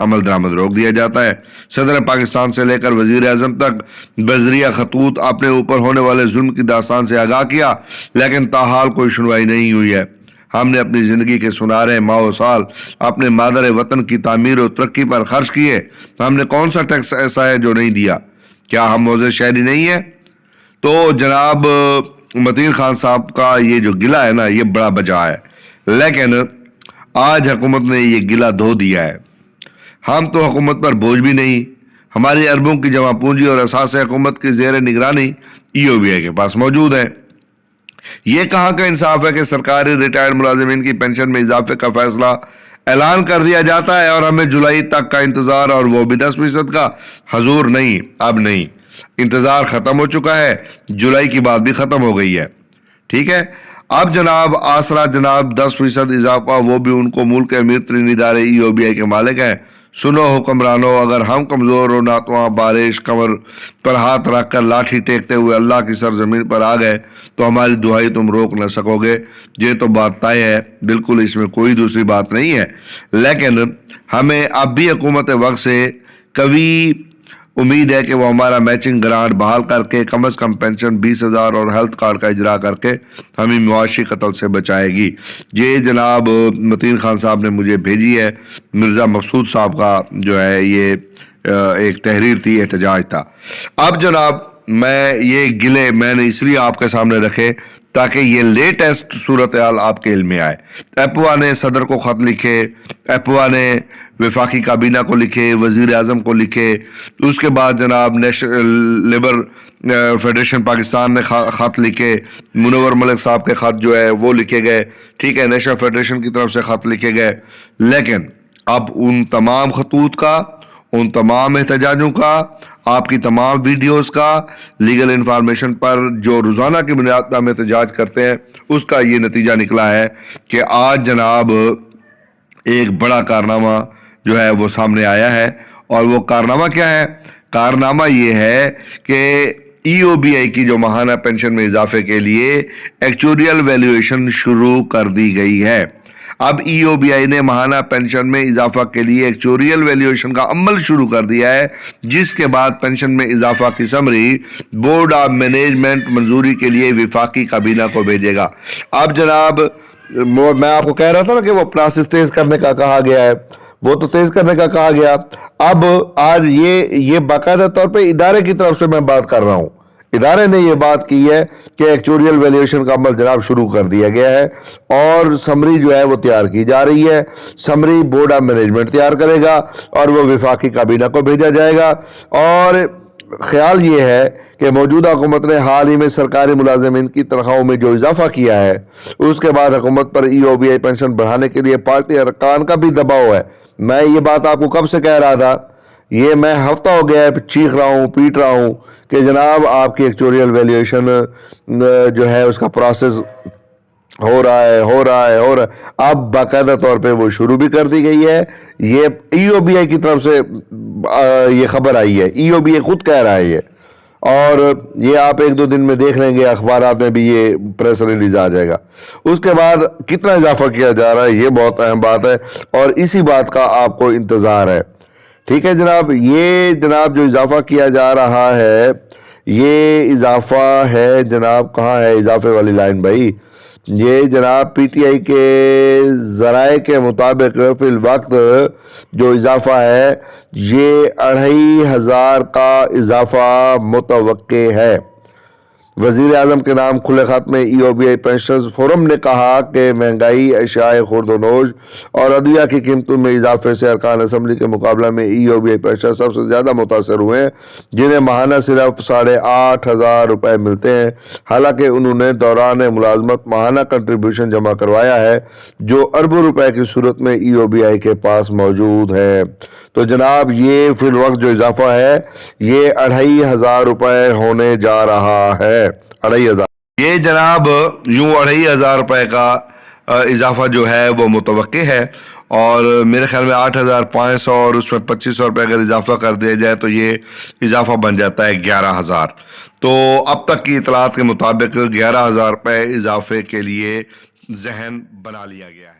عمل درآمد روک دیا جاتا ہے۔ صدر پاکستان سے لے کر وزیر اعظم تک بذریعہ خطوط اپنے اوپر ہونے والے ظلم کی داستان سے آگاہ کیا، لیکن تاحال کوئی سنوائی نہیں ہوئی ہے۔ ہم نے اپنی زندگی کے سنہرے ماہ و سال اپنے مادر وطن کی تعمیر و ترقی پر خرچ کیے۔ ہم نے کون سا ٹیکس ایسا ہے جو نہیں دیا؟ کیا ہم موزے شہری نہیں ہیں؟ تو جناب متین خان صاحب کا یہ جو گلہ ہے نا، یہ بڑا بجا ہے، لیکن آج حکومت نے یہ گلہ دھو دیا ہے۔ ہم تو حکومت پر بوجھ بھی نہیں، ہماری اربوں کی جمع پونجی اور اساس حکومت کی زیر نگرانی EOBI کے پاس موجود ہے۔ یہ کہاں کا انصاف ہے کہ سرکاری ریٹائرڈ ملازمین کی پینشن میں اضافے کا فیصلہ اعلان کر دیا جاتا ہے اور ہمیں جولائی تک کا انتظار، اور وہ بھی 10% کا؟ حضور نہیں، اب نہیں، انتظار ختم ہو چکا ہے، جولائی کی بات بھی ختم ہو گئی ہے، ٹھیک ہے۔ اب جناب آسرا جناب 10% اضافہ، وہ بھی ان کو ملک کے امیر ترین ادارے EOBI کے مالک ہیں۔ سنو حکمرانوں، اگر ہم کمزور و ناتواں بارش کمر پر ہاتھ رکھ کر لاٹھی ٹیکتے ہوئے اللہ کی سرزمین پر آ گئے تو ہماری دعائی تم روک نہ سکو گے، یہ تو بات طے ہے، بالکل اس میں کوئی دوسری بات نہیں ہے۔ لیکن ہمیں اب بھی حکومت وقت سے قوی امید ہے کہ وہ ہمارا میچنگ گرانٹ بحال کر کے کم از کم پینشن 20,000 اور ہیلتھ کارڈ کا اجرا کر کے ہمیں معاشی قتل سے بچائے گی۔ یہ جناب متین خان صاحب نے مجھے بھیجی ہے، مرزا مقصود صاحب کا جو ہے یہ ایک تحریر تھی، احتجاج تھا۔ اب جناب میں یہ گلے میں نے اس لیے آپ کے سامنے رکھے تاکہ یہ لیٹسٹ صورتحال آپ کے علم میں آئے۔ ایپوا نے صدر کو خط لکھے، ایپوا نے وفاقی کابینہ کو لکھے، وزیر اعظم کو لکھے، اس کے بعد جناب نیشنل لیبر فیڈریشن پاکستان نے خط لکھے، منور ملک صاحب کے خط جو ہے وہ لکھے گئے، ٹھیک ہے، نیشنل فیڈریشن کی طرف سے خط لکھے گئے۔ لیکن اب ان تمام خطوط کا، ان تمام احتجاجوں کا، آپ کی تمام ویڈیوز کا، لیگل انفارمیشن پر جو روزانہ کی بنیاد پر ہم احتجاج کرتے ہیں، اس کا یہ نتیجہ نکلا ہے کہ آج جناب ایک بڑا کارنامہ جو ہے وہ سامنے آیا ہے۔ اور وہ کارنامہ کیا ہے؟ کارنامہ یہ ہے کہ EOBI کی جو ماہانہ پینشن میں اضافے کے لیے ایکچوریل ویلیویشن شروع کر دی گئی ہے۔ اب EOBI نے ماہانہ پینشن میں اضافہ کے لیے ایکچوریل ویلیویشن کا عمل شروع کر دیا ہے، جس کے بعد پینشن میں اضافہ کی سمری بورڈ آف مینجمنٹ منظوری کے لیے وفاقی کابینہ کو بھیجے گا۔ اب جناب میں آپ کو کہہ رہا تھا نا کہ وہ پروسیس تیز کرنے کا کہا گیا ہے، وہ تو تیز کرنے کا کہا گیا۔ اب آج یہ باقاعدہ طور پہ ادارے کی طرف سے میں بات کر رہا ہوں، ادارے نے یہ بات کی ہے کہ ایکچوریل ویلیویشن کا عمل جناب شروع کر دیا گیا ہے اور سمری جو ہے وہ تیار کی جا رہی ہے۔ سمری بورڈ آف مینجمنٹ تیار کرے گا اور وہ وفاقی کابینہ کو بھیجا جائے گا۔ اور خیال یہ ہے کہ موجودہ حکومت نے حال ہی میں سرکاری ملازمین کی تنخواہوں میں جو اضافہ کیا ہے، اس کے بعد حکومت پر EOBI پینشن بڑھانے کے لیے پارٹی ارکان کا بھی دباؤ ہے۔ میں یہ بات آپ کو کب سے کہہ رہا تھا، یہ میں ہفتہ ہو گیا ہے چیخ رہا ہوں، پیٹ رہا ہوں کہ جناب آپ کی ایکچوریل ویلیویشن جو ہے اس کا پروسیس ہو رہا ہے۔ اب باقاعدہ طور پہ وہ شروع بھی کر دی گئی ہے۔ یہ EOBI کی طرف سے یہ خبر آئی ہے، EOBI خود کہہ رہا ہے یہ، اور یہ آپ ایک دو دن میں دیکھ لیں گے، اخبارات میں بھی یہ پریس ریلیز آ جائے گا۔ اس کے بعد کتنا اضافہ کیا جا رہا ہے، یہ بہت اہم بات ہے اور اسی بات کا آپ کو انتظار ہے، ٹھیک ہے جناب۔ یہ جناب جو اضافہ کیا جا رہا ہے، یہ اضافہ ہے جناب، کہاں ہے اضافے والی لائن بھائی؟ یہ جناب PTI کے ذرائع کے مطابق فی الوقت جو اضافہ ہے یہ 2500 کا اضافہ متوقع ہے۔ وزیر اعظم کے نام کھلے خط میں EOBI پینشنرز فورم نے کہا کہ مہنگائی، اشیاء خورد و نوش اور ادویہ کی قیمتوں میں اضافے سے ارکان اسمبلی کے مقابلہ میں EOBI پینشنر سب سے زیادہ متاثر ہوئے ہیں، جنہیں ماہانہ صرف 8,500 روپے ملتے ہیں، حالانکہ انہوں نے دوران ملازمت ماہانہ کنٹریبیوشن جمع کروایا ہے جو اربوں روپے کی صورت میں EOBI کے پاس موجود ہے۔ تو جناب یہ فی الوقت جو اضافہ ہے یہ 2500 روپے ہونے جا رہا ہے، 2500۔ یہ جناب یوں 2500 روپے کا اضافہ جو ہے وہ متوقع ہے، اور میرے خیال میں 8,500 اور اس میں 2500 روپے اگر اضافہ کر دیا جائے تو یہ اضافہ بن جاتا ہے 11,000۔ تو اب تک کی اطلاعات کے مطابق 11,000 روپے اضافے کے لیے ذہن بنا لیا گیا ہے۔